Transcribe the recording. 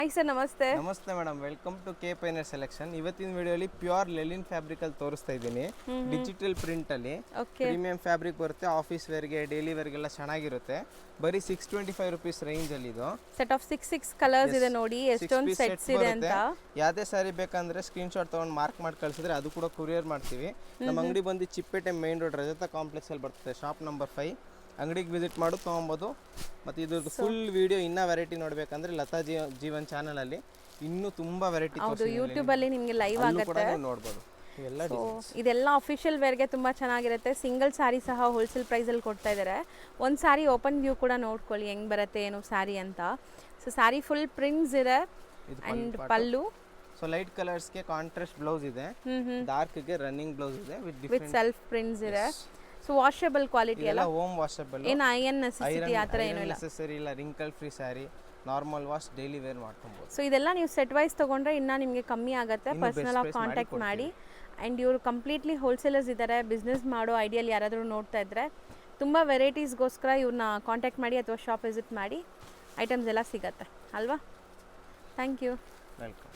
Hi sir, ನಮಸ್ತೆ. ನಮಸ್ತೆ madam, welcome to K ಪೈನರ್ ಸೆಲೆಕ್ಷನ್. ಇವತ್ತಿನ ವಿಡಿಯೋಲಿ ಪ್ಯೂರ್ ಲೆಲಿನ್ ಫ್ಯಾಬ್ರಿಕ್ ಅಲ್ಲಿ ತೋರಿಸ್ತಾ ಇದ್ದೀನಿ. ಡಿಜಿಟಲ್ ಪ್ರಿಂಟ್ ಅಲ್ಲಿ ಪ್ರೀಮಿಯಂ ಫ್ಯಾಬ್ರಿಕ್ ಬರುತ್ತೆ. ಆಫೀಸ್ ವೇರ್ಗೆ, ಡೈಲಿ ವೇರ್ಗೆಲ್ಲ ಚೆನ್ನಾಗಿರುತ್ತೆ. ಬರೀ 625 ರುಪೀಸ್ ರೇಂಜ್ ಅಲ್ಲಿ ಇದು ಸೆಟ್ ಆಫ್ 6 ಕಲರ್ಸ್ ಇದೆ ನೋಡಿ. ಎಷ್ಟೊಂದು ಸೆಟ್ಸ್ ಇದೆ ಅಂತ. ಯಾವುದೇ ಸಾರಿ ಬೇಕಂದ್ರೆ ಸ್ಕ್ರೀನ್ ಶಾಟ್ ತಗೊಂಡು ಮಾರ್ಕ್ ಮಾಡಿ ಕಳಿಸಿದ್ರೆ ಅದು ಕೂಡ ಕೊರಿಯರ್ ಮಾಡ್ತೀವಿ. ನಮ್ಮ ಅಂಗಡಿ ಬಂದು Chickpete main road Rajata complex ಅಲ್ಲಿ ಬರ್ತದೆ, ಶಾಪ್ ನಂಬರ್ 5. ಅಂಗಡಿಗೆ ವಿಸಿಟ್ ಮಾಡು ತೊಗೊಬೋದು. ಮತ್ತು ಇದ್ರದ್ದು ಫುಲ್ ವಿಡಿಯೋ ಇನ್ನೂ ವೆರೈಟಿ ನೋಡಬೇಕಂದ್ರೆ ಲತಾ ಜೀವನ್ ಚಾನಲಲ್ಲಿ ಇನ್ನೂ ತುಂಬ ವೆರೈಟಿ ಯೂಟ್ಯೂಬಲ್ಲಿ ನಿಮಗೆ ಲೈವ್ ಆಗುತ್ತೆ, ನೋಡ್ಬೋದು. ಇದೆಲ್ಲ ಅಫಿಷಿಯಲ್ ವೇರ್ಗೆ ತುಂಬ ಚೆನ್ನಾಗಿರುತ್ತೆ. ಸಿಂಗಲ್ ಸ್ಯಾರಿ ಸಹ ಹೋಲ್ಸೇಲ್ ಪ್ರೈಸಲ್ಲಿ ಕೊಡ್ತಾ ಇದ್ದಾರೆ. ಒಂದು ಸ್ಯಾರಿ ಓಪನ್ ವ್ಯೂ ಕೂಡ ನೋಡ್ಕೊಳ್ಳಿ ಹೆಂಗೆ ಬರುತ್ತೆ ಏನು ಸ್ಯಾರಿ ಅಂತ. ಸೊ ಸ್ಯಾರಿ ಫುಲ್ ಪ್ರಿಂಟ್ಸ್ ಇದೆ ಆ್ಯಂಡ್ ಪಲ್ಲು. ಸೊ ಲೈಟ್ ಕಲರ್ಸ್ಗೆ ಕಾಂಟ್ರಾಸ್ಟ್ ಬ್ಲೌಸ್ ಇದೆ, ಡಾರ್ಕ್ಗೆ ರನ್ನಿಂಗ್ ಬ್ಲೌಸ್ ಇದೆ ವಿತ್ ಸೆಲ್ಫ್ ಪ್ರಿಂಟ್ಸ್ ಇದೆ. ಸೊ ವಾಷಬಲ್ ಕ್ವಾಲಿಟಿ ಅಲ್ಲ, ಹೋಮ್ ವಾಷಬಲ್, ಏನು ಐರನ್ ನೆಸೆಸಿಟಿ ಆ ಥರ ಏನೂ ಇಲ್ಲ. ನೆಸೆಸರಿ ಇಲ್ಲ, wrinkle free sari, normal wash, daily wear ಮಾಡ್ಕೊಬೋದು. ಸೊ ಇದೆಲ್ಲ ನೀವು ಸೆಟ್ ವೈಸ್ ತೊಗೊಂಡ್ರೆ ಇನ್ನೂ ನಿಮಗೆ ಕಮ್ಮಿ ಆಗುತ್ತೆ. ಪರ್ಸನಲ್ ಆಗಿ ಕಾಂಟ್ಯಾಕ್ಟ್ ಮಾಡಿ. ಆ್ಯಂಡ್ ಇವರು ಕಂಪ್ಲೀಟ್ಲಿ ಹೋಲ್ಸೇಲರ್ಸ್ ಇದ್ದಾರೆ. ಬಿಸ್ನೆಸ್ ಮಾಡೋ ಐಡಿಯಲ್ಲಿ ಯಾರಾದರೂ ನೋಡ್ತಾ ಇದ್ದರೆ ತುಂಬ ವೆರೈಟೀಸ್ಗೋಸ್ಕರ ಇವ್ರನ್ನ ಕಾಂಟ್ಯಾಕ್ಟ್ ಮಾಡಿ ಅಥವಾ ಶಾಪ್ ವಿಸಿಟ್ ಮಾಡಿ. ಐಟಮ್ಸ್ ಎಲ್ಲ ಸಿಗತ್ತೆ ಅಲ್ವಾ. Thank you. ವೆಲ್ಕಮ್.